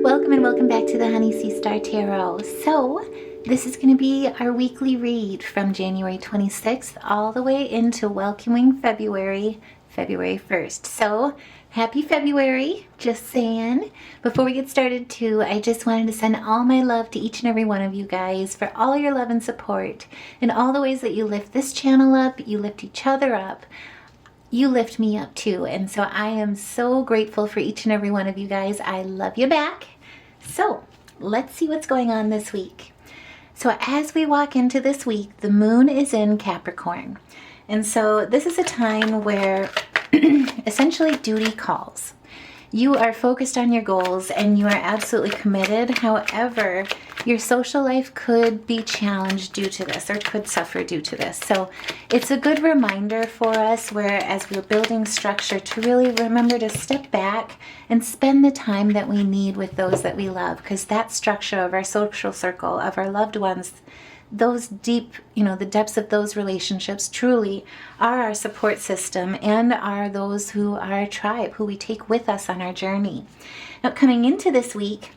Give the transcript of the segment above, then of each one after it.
Welcome and welcome back to the Honey Sea Star Tarot. So this is going to be our weekly read from January 26th all the way into welcoming February 1st. So happy February, just saying. Before we get started too, I just wanted to send all my love to each and every one of you guys for all your love and support and all the ways that you lift this channel up, you lift each other up. You lift me up too, and so I am so grateful for each and every one of you guys. I love you back. So let's see what's going on this week. So as we walk into this week, the moon is in Capricorn, and so this is a time where essentially duty calls. You are focused on your goals and you are absolutely committed. However, your social life could be challenged due to this or could suffer due to this. So it's a good reminder for us where as we're building structure to really remember to step back and spend the time that we need with those that we love, because that structure of our social circle, of our loved ones, those deep, the depths of those relationships truly are our support system and are those who are our tribe, who we take with us on our journey. Now, coming into this week,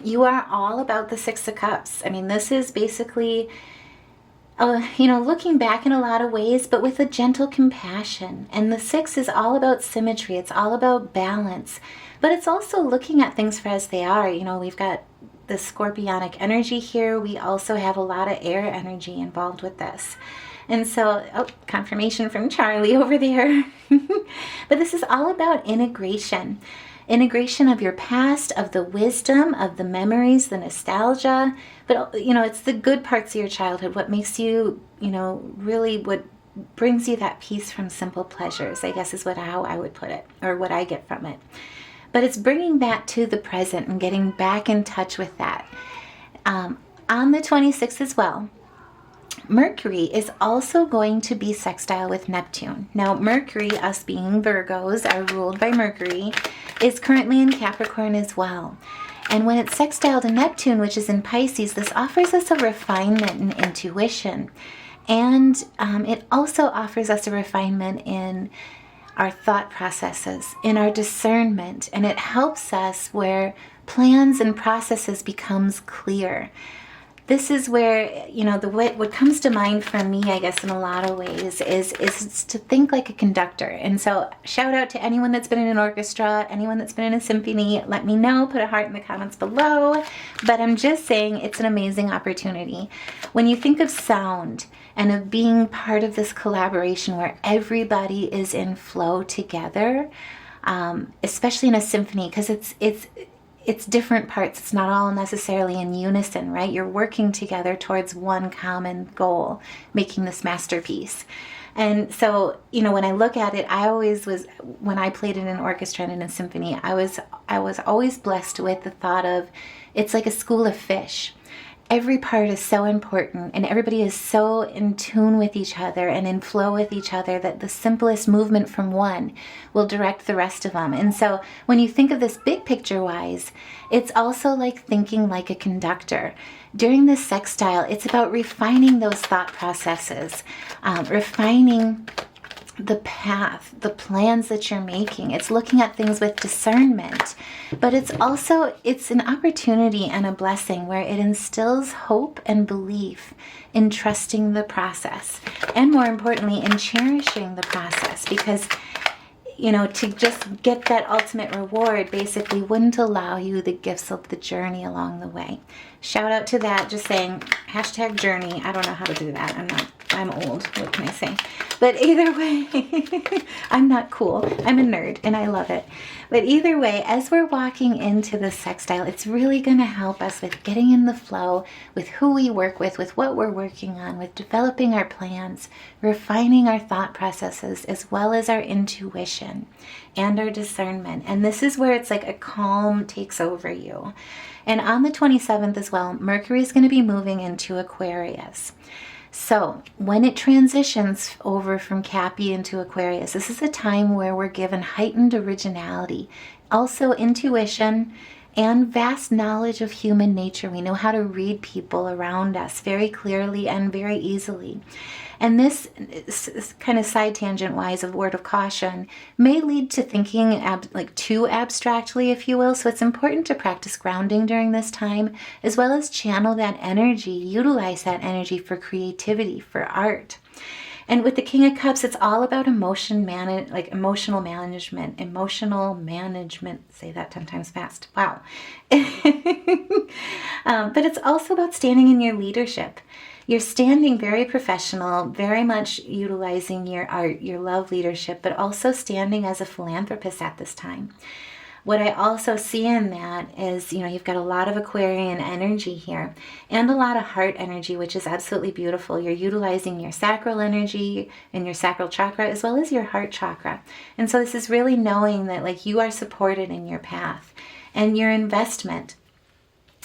you are all about the Six of Cups. I mean, this is basically, looking back in a lot of ways, but with a gentle compassion. And the Six is all about symmetry. It's all about balance. But it's also looking at things for as they are. We've got the scorpionic energy here. We also have a lot of air energy involved with this. And so, confirmation from Charlie over there. But this is all about integration. Integration of your past, of the wisdom, of the memories, the nostalgia. But, it's the good parts of your childhood. What makes you, really what brings you that peace from simple pleasures, I guess is how I would put it, or what I get from it. But it's bringing that to the present and getting back in touch with that. On the 26th as well, Mercury is also going to be sextile with Neptune. Now, Mercury, us being Virgos, are ruled by Mercury, is currently in Capricorn as well. And when it's sextile to Neptune, which is in Pisces, this offers us a refinement in intuition. And it also offers us a refinement in our thought processes, in our discernment, and it helps us where plans and processes becomes clear. This is where, what comes to mind for me, I guess, in a lot of ways is to think like a conductor. And so shout out to anyone that's been in an orchestra, anyone that's been in a symphony. Let me know, put a heart in the comments below. But I'm just saying it's an amazing opportunity. When you think of sound and of being part of this collaboration where everybody is in flow together, especially in a symphony, because it's different parts. It's not all necessarily in unison, right? You're working together towards one common goal, making this masterpiece. And so, when I look at it, when I played in an orchestra and in a symphony, I was always blessed with the thought of, it's like a school of fish. Every part is so important and everybody is so in tune with each other and in flow with each other that the simplest movement from one will direct the rest of them. And so when you think of this big picture wise, it's also like thinking like a conductor. During this sextile, it's about refining those thought processes, refining the path, the plans that you're making. It's looking at things with discernment, but it's an opportunity and a blessing where it instills hope and belief in trusting the process, and more importantly, in cherishing the process, because to just get that ultimate reward basically wouldn't allow you the gifts of the journey along the way. Shout out to that, just saying #journey. I don't know how to do that. I'm old. What can I say? But either way, I'm not cool. I'm a nerd and I love it. But either way, as we're walking into the sextile, it's really going to help us with getting in the flow with who we work with what we're working on, with developing our plans, refining our thought processes, as well as our intuition and our discernment. And this is where it's like a calm takes over you. And on the 27th as well, Mercury is going to be moving into Aquarius. So when it transitions over from Cappy into Aquarius, this is a time where we're given heightened originality, also intuition and vast knowledge of human nature. We know how to read people around us very clearly and very easily. And this kind of side tangent wise of word of caution may lead to thinking like too abstractly, if you will. So it's important to practice grounding during this time, as well as channel that energy, utilize that energy for creativity, for art. And with the King of Cups, it's all about emotional management. Say that 10 times fast. Wow. But it's also about standing in your leadership. You're standing very professional, very much utilizing your art, your love leadership, but also standing as a philanthropist at this time. What I also see in that is, you've got a lot of Aquarian energy here and a lot of heart energy, which is absolutely beautiful. You're utilizing your sacral energy and your sacral chakra as well as your heart chakra. And so this is really knowing that like you are supported in your path and your investment.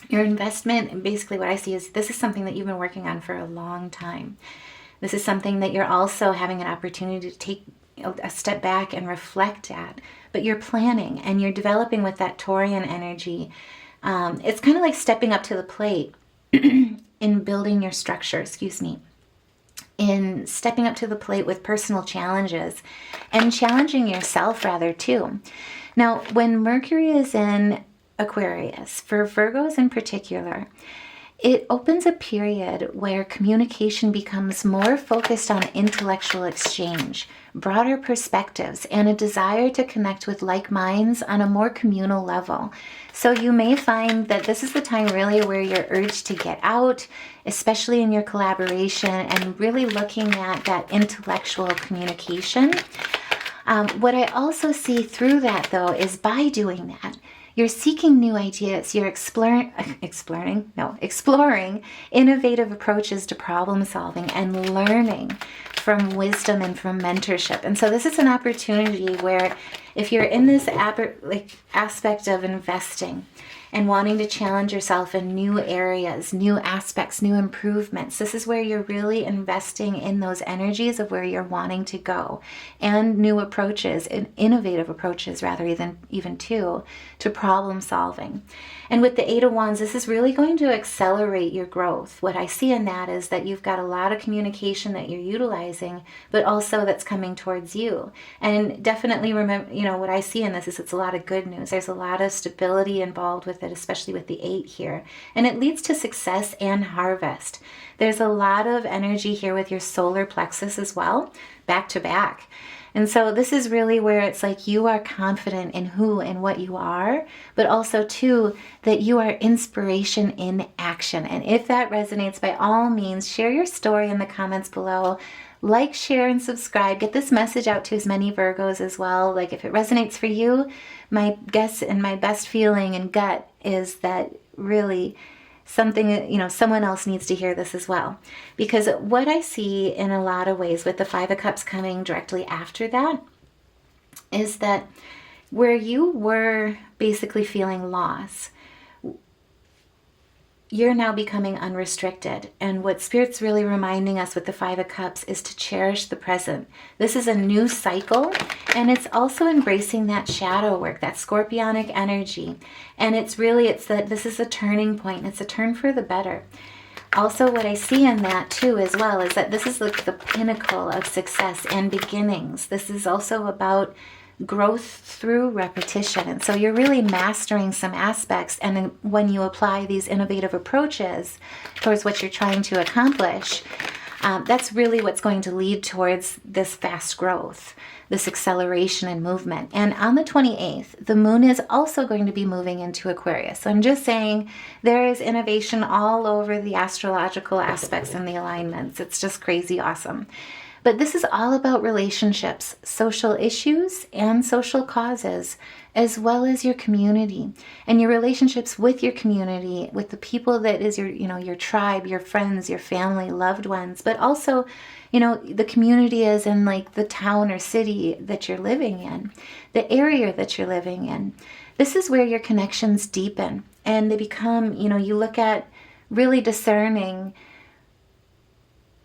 Your investment, basically what I see is this is something that you've been working on for a long time. This is something that you're also having an opportunity to take a step back and reflect at, but you're planning and you're developing with that Taurian energy. It's kind of like stepping up to the plate in building your structure, in stepping up to the plate with personal challenges and challenging yourself rather too. Now, when Mercury is in Aquarius, for Virgos in particular, it opens a period where communication becomes more focused on intellectual exchange, broader perspectives, and a desire to connect with like minds on a more communal level. So you may find that this is the time really where you're urged to get out, especially in your collaboration, and really looking at that intellectual communication. What I also see through that, though, is by doing that, you're seeking new ideas. You're exploring innovative approaches to problem solving and learning from wisdom and from mentorship. And so this is an opportunity where if you're in this aspect of investing and wanting to challenge yourself in new areas, new aspects, new improvements, this is where you're really investing in those energies of where you're wanting to go and new approaches and innovative approaches rather than even to problem solving. And with the Eight of Wands, this is really going to accelerate your growth. What I see in that is that you've got a lot of communication that you're utilizing, but also that's coming towards you. And definitely remember, what I see in this is it's a lot of good news. There's a lot of stability involved with it, especially with the 8 here. And it leads to success and harvest. There's a lot of energy here with your solar plexus as well, back to back. And so this is really where it's like you are confident in who and what you are, but also too that you are inspiration in action. And if that resonates, by all means, share your story in the comments below. Like, share, and subscribe. Get this message out to as many Virgos as well. Like if it resonates for you, my guess and my best feeling and gut is that really something, someone else needs to hear this as well. Because what I see in a lot of ways with the Five of Cups coming directly after that is that where you were basically feeling loss, you're now becoming unrestricted. And what Spirit's really reminding us with the Five of Cups is to cherish the present. This is a new cycle, and it's also embracing that shadow work, that scorpionic energy. And this is a turning point. It's a turn for the better. Also, what I see in that too as well is that this is like the pinnacle of success and beginnings. This is also about growth through repetition. And so you're really mastering some aspects. And then when you apply these innovative approaches towards what you're trying to accomplish, that's really what's going to lead towards this fast growth, this acceleration and movement. And on the 28th, the moon is also going to be moving into Aquarius. So I'm just saying there is innovation all over the astrological aspects and the alignments. It's just crazy awesome. But this is all about relationships, social issues, and social causes, as well as your community and your relationships with your community, with the people that is your tribe, your friends, your family, loved ones, but also, the community is in like the town or city that you're living in, the area that you're living in. This is where your connections deepen and they become, you look at really discerning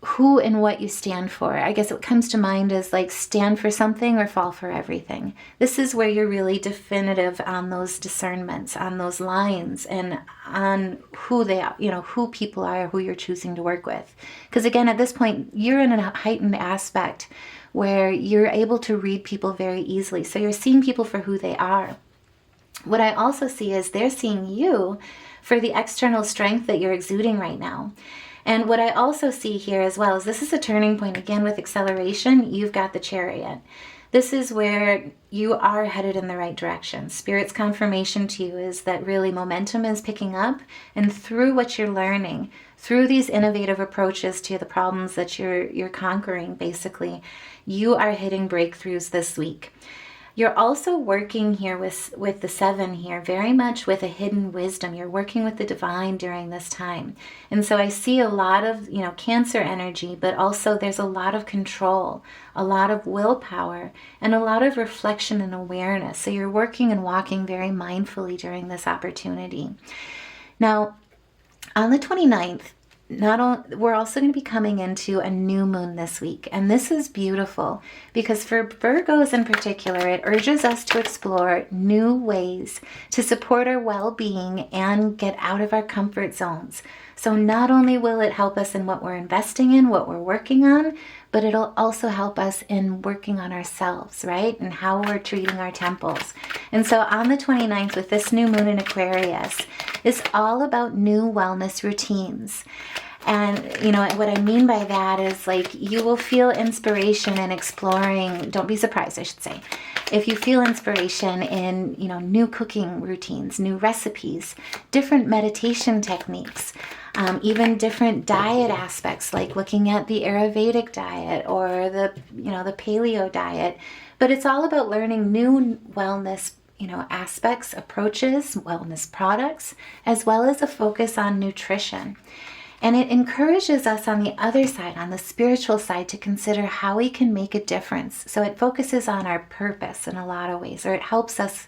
who and what you stand for. I guess what comes to mind is like stand for something or fall for everything. This is where you're really definitive on those discernments, on those lines, and on who they are, who people are, who you're choosing to work with. Because again, at this point, you're in a heightened aspect where you're able to read people very easily. So you're seeing people for who they are. What I also see is they're seeing you for the external strength that you're exuding right now. And what I also see here as well is this is a turning point. Again, with acceleration, you've got the Chariot. This is where you are headed in the right direction. Spirit's confirmation to you is that really momentum is picking up, and through what you're learning, through these innovative approaches to the problems that you're conquering, basically, you are hitting breakthroughs this week. You're also working here with the 7 here, very much with a hidden wisdom. You're working with the divine during this time. And so I see a lot of, Cancer energy, but also there's a lot of control, a lot of willpower, and a lot of reflection and awareness. So you're working and walking very mindfully during this opportunity. Now, on the 29th, we're also going to be coming into a new moon this week. And this is beautiful because for Virgos in particular, it urges us to explore new ways to support our well-being and get out of our comfort zones. So not only will it help us in what we're investing in, what we're working on, but it'll also help us in working on ourselves, right? And how we're treating our temples. And so on the 29th, with this new moon in Aquarius, is all about new wellness routines. And, what I mean by that is like you will feel inspiration in exploring, don't be surprised, I should say, if you feel inspiration in, new cooking routines, new recipes, different meditation techniques, even different diet aspects, like looking at the Ayurvedic diet or the paleo diet. But it's all about learning new wellness aspects, approaches, wellness products, as well as a focus on nutrition. And it encourages us on the other side, on the spiritual side, to consider how we can make a difference. So it focuses on our purpose in a lot of ways, or it helps us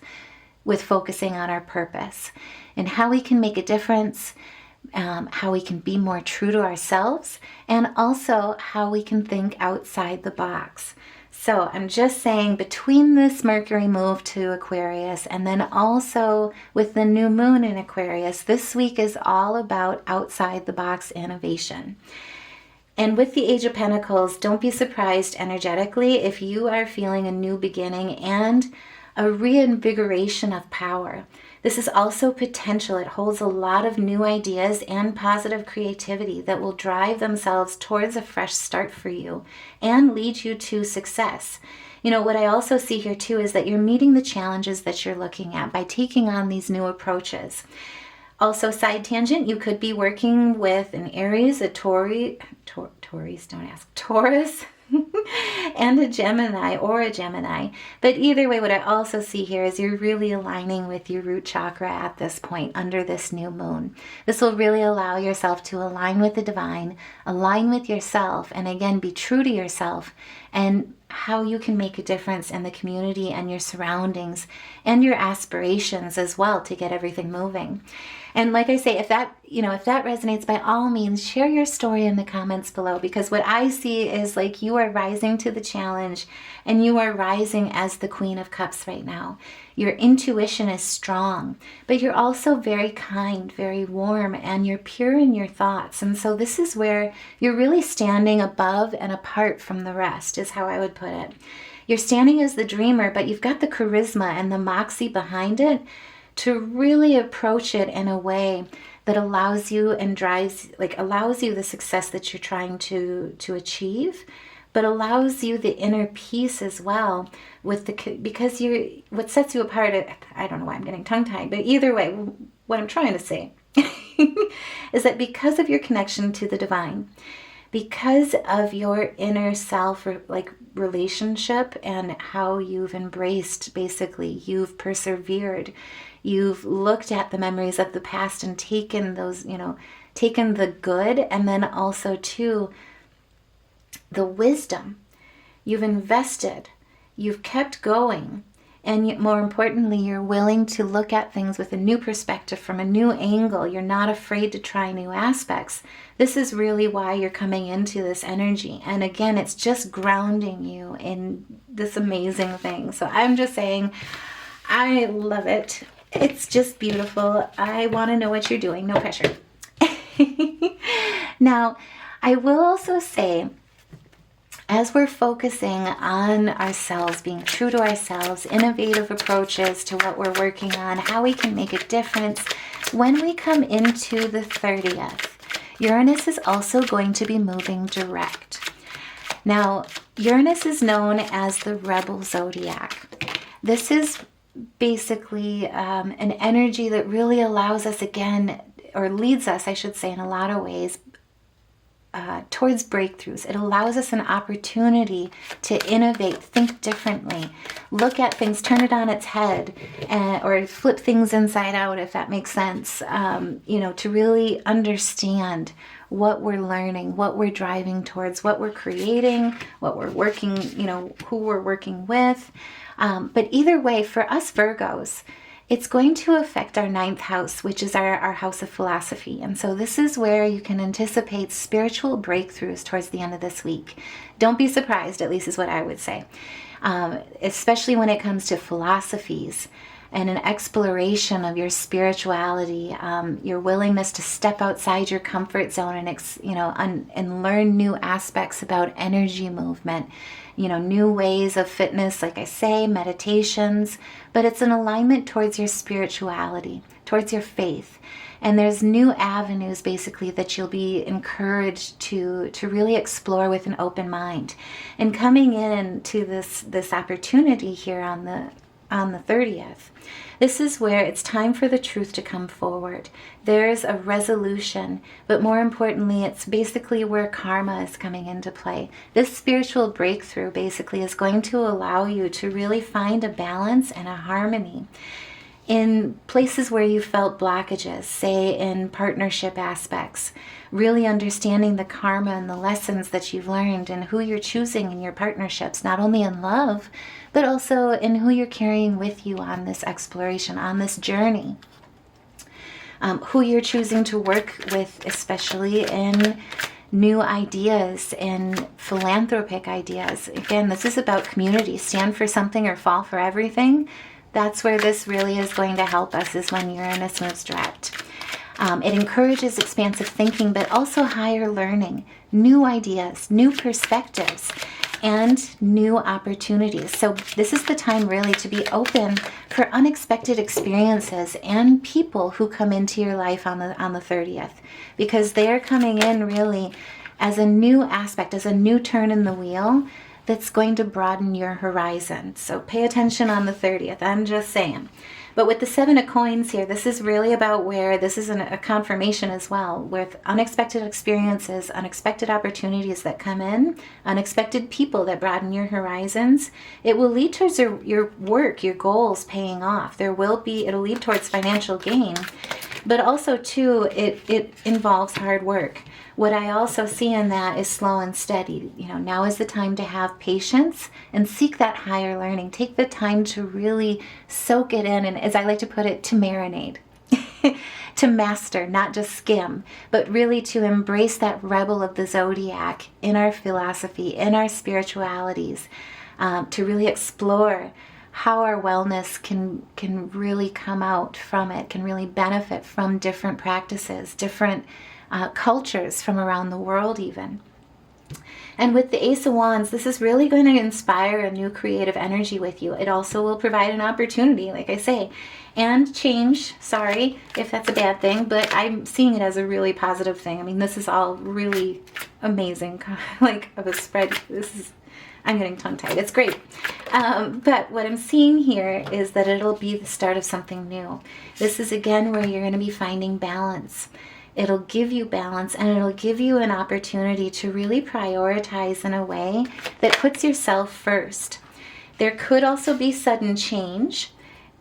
with focusing on our purpose and how we can make a difference, how we can be more true to ourselves, and also how we can think outside the box. So I'm just saying, between this Mercury move to Aquarius and then also with the new moon in Aquarius, this week is all about outside the box innovation. And with the Age of Pentacles, don't be surprised energetically if you are feeling a new beginning and a reinvigoration of power. This is also potential. It holds a lot of new ideas and positive creativity that will drive themselves towards a fresh start for you and lead you to success. What I also see here too is that you're meeting the challenges that you're looking at by taking on these new approaches. Also, side tangent, you could be working with an Aries, a Taurus, and a Gemini or a Gemini. But either way, what I also see here is you're really aligning with your root chakra at this point under this new moon. This will really allow yourself to align with the divine, align with yourself, and again, be true to yourself and how you can make a difference in the community and your surroundings and your aspirations as well to get everything moving. And like I say, if that resonates, by all means, share your story in the comments below, because what I see is like you are rising to the challenge and you are rising as the Queen of Cups right now. Your intuition is strong, but you're also very kind, very warm, and you're pure in your thoughts. And so this is where you're really standing above and apart from the rest, is how I would put it. You're standing as the dreamer, but you've got the charisma and the moxie behind it to really approach it in a way that allows you and allows you the success that you're trying to achieve, but allows you the inner peace as well because what sets you apart, I don't know why I'm getting tongue-tied, but either way, what I'm trying to say is that because of your connection to the divine, because of your inner self relationship and how you've embraced, basically, you've persevered, you've looked at the memories of the past and taken those, taken the good, and then also too the wisdom. You've invested, you've kept going, And more importantly, you're willing to look at things with a new perspective, from a new angle. You're not afraid to try new aspects. This is really why you're coming into this energy. And again, it's just grounding you in this amazing thing. So I'm just saying, I love it. It's just beautiful. I want to know what you're doing. No pressure. Now, I will also say, as we're focusing on ourselves, being true to ourselves, innovative approaches to what we're working on, how we can make a difference, when we come into the 30th, Uranus is also going to be moving direct. Now, Uranus is known as the rebel zodiac. This is basically an energy that really allows us again, or leads us, I should say, in a lot of ways, towards breakthroughs. It allows us an opportunity to innovate, think differently, look at things, turn it on its head, or flip things inside out, if that makes sense. To really understand what we're learning, what we're driving towards, what we're creating, what we're working, who we're working with. But either way, for us Virgos, it's going to affect our 9th house, which is our house of philosophy. And so this is where you can anticipate spiritual breakthroughs towards the end of this week. Don't be surprised, at least is what I would say. Especially when it comes to philosophies and an exploration of your spirituality, your willingness to step outside your comfort zone and learn new aspects about energy movement, new ways of fitness, like I say, meditations, but it's an alignment towards your spirituality, towards your faith. And there's new avenues basically that you'll be encouraged to really explore with an open mind. And coming into this opportunity here on the 30th, this is where it's time for the truth to come forward. There's a resolution, but more importantly, it's basically where karma is coming into play. This spiritual breakthrough basically is going to allow you to really find a balance and a harmony in places where you felt blockages, say in partnership aspects, really understanding the karma and the lessons that you've learned and who you're choosing in your partnerships, not only in love, but also in who you're carrying with you on this exploration, on this journey. Who you're choosing to work with, especially in new ideas and philanthropic ideas. Again, this is about community. Stand for something or fall for everything. That's where this really is going to help us, is when Uranus moves direct. It encourages expansive thinking, but also higher learning, new ideas, new perspectives, and new opportunities. So this is the time really to be open for unexpected experiences and people who come into your life on the 30th, because they're coming in really as a new aspect, as a new turn in the wheel that's going to broaden your horizon. So pay attention on the 30th, I'm just saying. But with the 7 of coins here, this is really about where this is a confirmation as well, with unexpected experiences, unexpected opportunities that come in, unexpected people that broaden your horizons. It will lead towards your work, your goals paying off. It'll lead towards financial gain, but also too, it involves hard work. What I also see in that is slow and steady. Now is the time to have patience and seek that higher learning. Take the time to really soak it in, and as I like to put it, to marinate, to master, not just skim, but really to embrace that rebel of the zodiac in our philosophy, in our spiritualities, to really explore how our wellness can really come out from it, can really benefit from different practices, different cultures from around the world even. And with the Ace of Wands, this is really going to inspire a new creative energy with you. It also will provide an opportunity, like I say, and change. Sorry if that's a bad thing, but I'm seeing it as a really positive thing. I mean, this is all really amazing, like of a spread. I'm getting tongue-tied. It's great. But what I'm seeing here is that it'll be the start of something new. This is, again, where you're going to be finding balance. It'll give you balance, and it'll give you an opportunity to really prioritize in a way that puts yourself first. There could also be sudden change.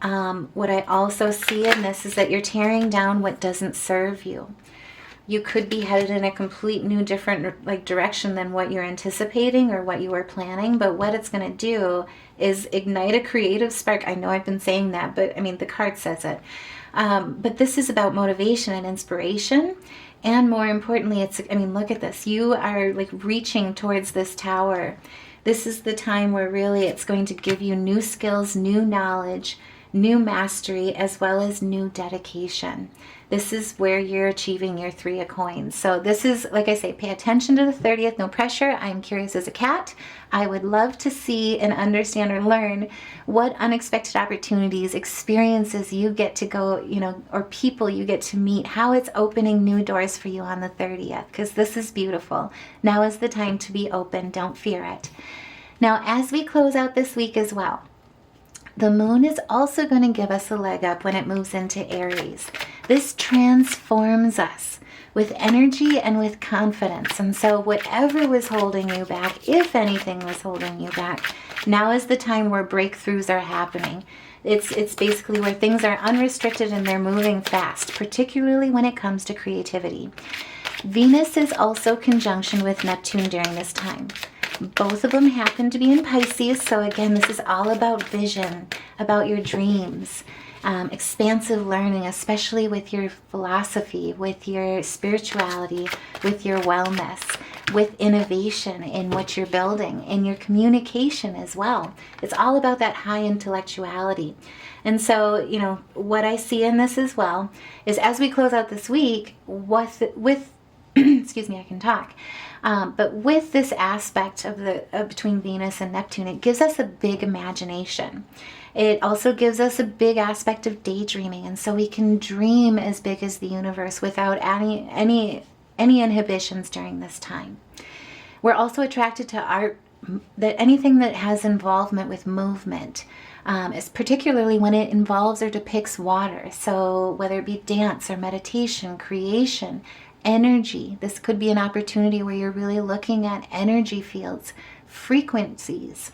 What I also see in this is that you're tearing down what doesn't serve you. You could be headed in a complete new different like direction than what you're anticipating or what you were planning. But what it's going to do is ignite a creative spark. I know I've been saying that, but I mean, the card says it. But this is about motivation and inspiration. And more importantly, look at this. You are like reaching towards this tower. This is the time where really it's going to give you new skills, new knowledge, new mastery, as well as new dedication. This is where you're achieving your 3 of coins. So this is, like I say, pay attention to the 30th, no pressure. I'm curious as a cat. I would love to see and understand or learn what unexpected opportunities, experiences you get to go, or people you get to meet, how it's opening new doors for you on the 30th, because this is beautiful. Now is the time to be open. Don't fear it. Now, as we close out this week as well, the moon is also going to give us a leg up when it moves into Aries. This transforms us with energy and with confidence. And so whatever was holding you back, if anything was holding you back, now is the time where breakthroughs are happening. It's basically where things are unrestricted and they're moving fast, particularly when it comes to creativity. Venus is also conjunction with Neptune during this time. Both of them happen to be in Pisces, so again, this is all about vision, about your dreams, expansive learning, especially with your philosophy, with your spirituality, with your wellness, with innovation in what you're building, in your communication as well. It's all about that high intellectuality. And so, what I see in this as well is as we close out this week with excuse me, I can talk. But with this aspect of between Venus and Neptune, it gives us a big imagination. It also gives us a big aspect of daydreaming, and so we can dream as big as the universe without any inhibitions during this time. We're also attracted to art, that anything that has involvement with movement, is particularly when it involves or depicts water. So whether it be dance or meditation, creation, energy. This could be an opportunity where you're really looking at energy fields, frequencies.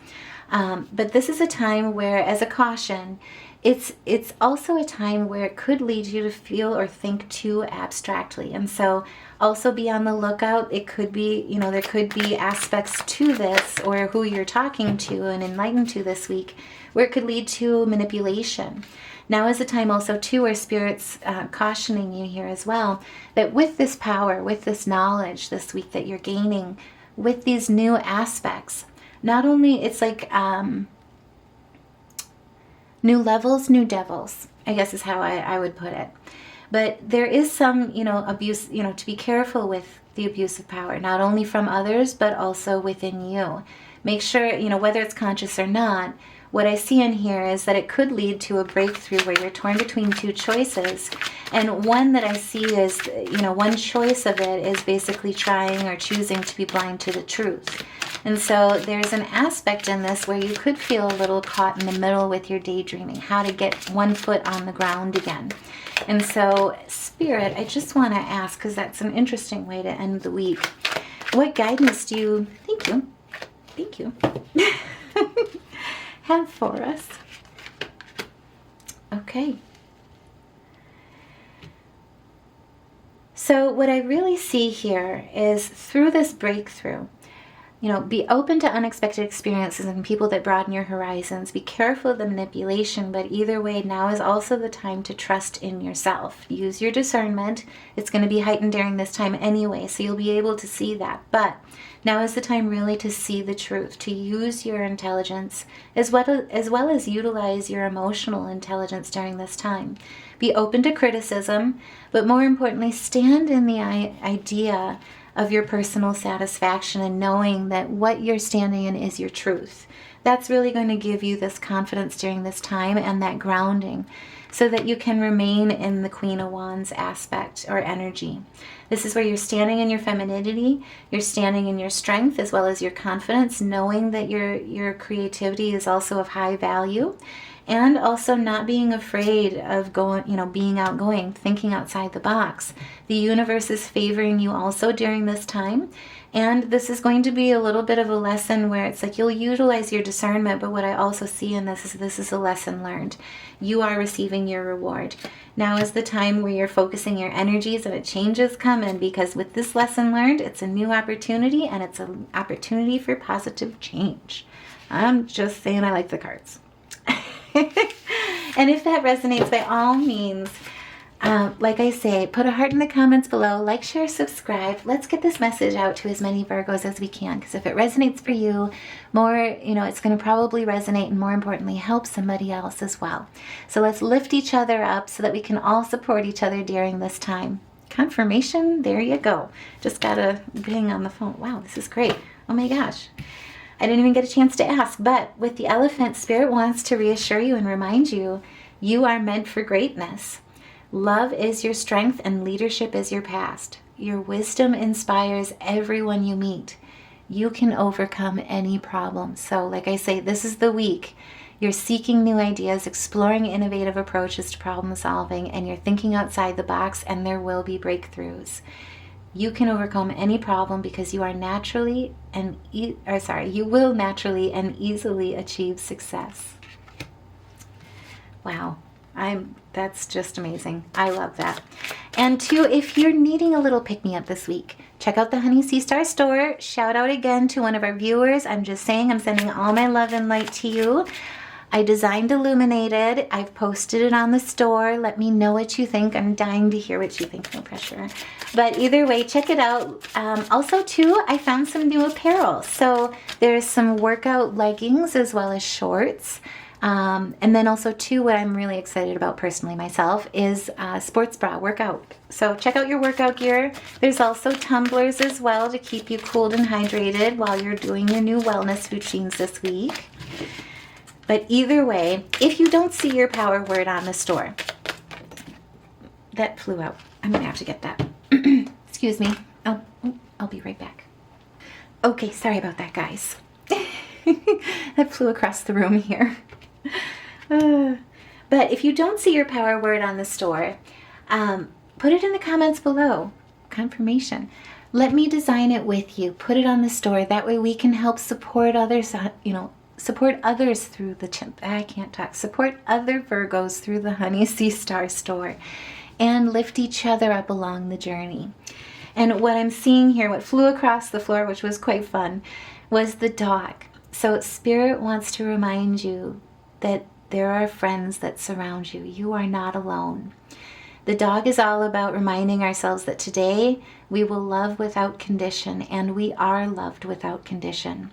But this is a time where, as a caution, it's also a time where it could lead you to feel or think too abstractly. And so also be on the lookout. It could be, there could be aspects to this or who you're talking to and enlightened to this week where it could lead to manipulation. Now is the time also too where Spirit's cautioning you here as well, that with this power, with this knowledge this week that you're gaining, with these new aspects, not only it's like new levels, new devils, I guess is how I would put it. But there is some, abuse, to be careful with the abuse of power, not only from others, but also within you. Make sure, whether it's conscious or not, what I see in here is that it could lead to a breakthrough where you're torn between 2 choices. And one that I see is, one choice of it is basically trying or choosing to be blind to the truth. And so there's an aspect in this where you could feel a little caught in the middle with your daydreaming, how to get one foot on the ground again. And so, Spirit, I just want to ask, because that's an interesting way to end the week, what guidance do you, thank you, have for us? Okay. So what I really see here is through this breakthrough, be open to unexpected experiences and people that broaden your horizons. Be careful of the manipulation, but either way, now is also the time to trust in yourself. Use your discernment. It's going to be heightened during this time anyway, so you'll be able to see that. But now is the time really to see the truth, to use your intelligence as well as utilize your emotional intelligence during this time. Be open to criticism, but more importantly, stand in the idea of your personal satisfaction and knowing that what you're standing in is your truth. That's really going to give you this confidence during this time and that grounding so that you can remain in the Queen of Wands aspect or energy. This is where you're standing in your femininity, you're standing in your strength as well as your confidence, knowing that your creativity is also of high value. and also not being afraid of being outgoing, thinking outside the box. The universe is favoring you also during this time. And this is going to be a little bit of a lesson where it's like you'll utilize your discernment, but what I also see in this is a lesson learned. You are receiving your reward. Now is the time where you're focusing your energies and a change is coming, because with this lesson learned, it's a new opportunity, and it's an opportunity for positive change. I'm just saying I like the cards. And if that resonates, by all means, like I say, put a heart in the comments below, like, share, subscribe. Let's get this message out to as many Virgos as we can, because if it resonates for you, more, it's going to probably resonate, and more importantly, help somebody else as well. So let's lift each other up so that we can all support each other during this time. Confirmation, there you go. Just got a bing on the phone. Wow, this is great. Oh my gosh. I didn't even get a chance to ask, but with the elephant, Spirit wants to reassure you and remind you, you are meant for greatness. Love is your strength and leadership is your past. Your wisdom inspires everyone you meet. You can overcome any problem. So like I say, this is the week. You're seeking new ideas, exploring innovative approaches to problem solving, and you're thinking outside the box, and there will be breakthroughs. You can overcome any problem because you are you will naturally and easily achieve success. Wow. That's just amazing. I love that. And two, if you're needing a little pick-me-up this week, check out the Honey Sea Star store. Shout out again to one of our viewers. I'm just saying, I'm sending all my love and light to you. I designed Illuminated. I've posted it on the store. Let me know what you think. I'm dying to hear what you think. No pressure. But either way, check it out. Also, too, I found some new apparel. So there's some workout leggings as well as shorts. And then also, too, what I'm really excited about personally myself is sports bra workout. So check out your workout gear. There's also tumblers as well to keep you cooled and hydrated while you're doing your new wellness routines this week. But either way, if you don't see your power word on the store, that flew out. I'm going to have to get that. Excuse me. Oh, I'll be right back. Okay, sorry about that, guys. That flew across the room here. But if you don't see your power word on the store, put it in the comments below. Confirmation. Let me design it with you. Put it on the store. That way we can help support others, support others through support other Virgos through the Honey Sea Star store and lift each other up along the journey. And what I'm seeing here, what flew across the floor, which was quite fun, was the dog. So Spirit wants to remind you that there are friends that surround you. You are not alone. The dog is all about reminding ourselves that today we will love without condition, and we are loved without condition.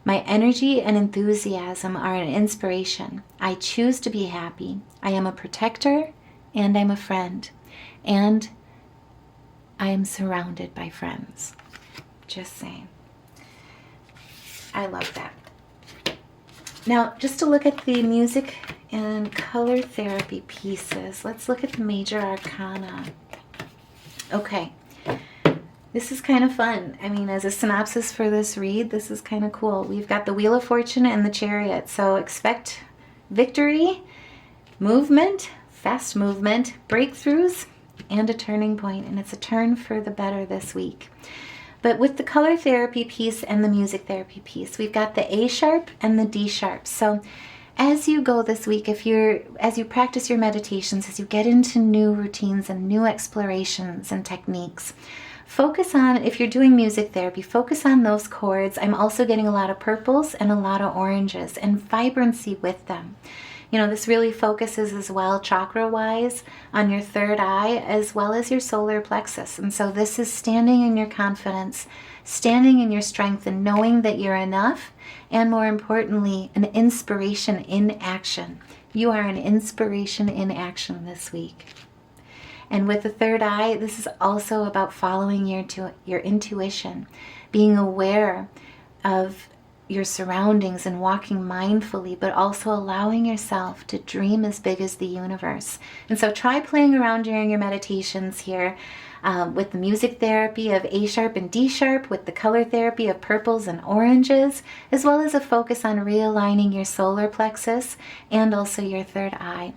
My energy and enthusiasm are an inspiration. I choose to be happy. I am a protector, and I'm a friend. And I am surrounded by friends. Just saying. I love that. Now, just to look at the music and color therapy pieces, let's look at the Major Arcana. Okay, this is kind of fun. I mean, as a synopsis for this read, this is kind of cool. We've got the Wheel of Fortune and the Chariot, so expect victory, movement, fast movement, breakthroughs, and a turning point, and it's a turn for the better this week. But with the color therapy piece and the music therapy piece, we've got the A sharp and the D sharp. So as you go this week, as you practice your meditations, as you get into new routines and new explorations and techniques, focus on, if you're doing music therapy, focus on those chords. I'm also getting a lot of purples and a lot of oranges and vibrancy with them. This really focuses as well chakra-wise on your third eye as well as your solar plexus. And so this is standing in your confidence, standing in your strength, and knowing that you're enough, and more importantly, an inspiration in action. You are an inspiration in action this week. And with the third eye, this is also about following your intuition, being aware of your surroundings and walking mindfully, but also allowing yourself to dream as big as the universe. And so try playing around during your meditations here. with the music therapy of A sharp and D sharp, with the color therapy of purples and oranges, as well as a focus on realigning your solar plexus and also your third eye.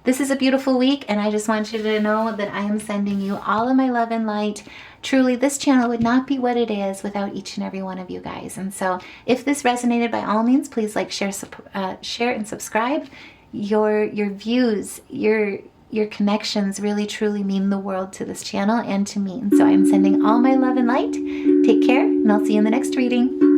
This is a beautiful week, and I just want you to know that I am sending you all of my love and light. Truly, this channel would not be what it is without each and every one of you guys. And so if this resonated, by all means, please like, share, and subscribe. Your views, your connections really truly mean the world to this channel and to me. And so I'm sending all my love and light. Take care, and I'll see you in the next reading.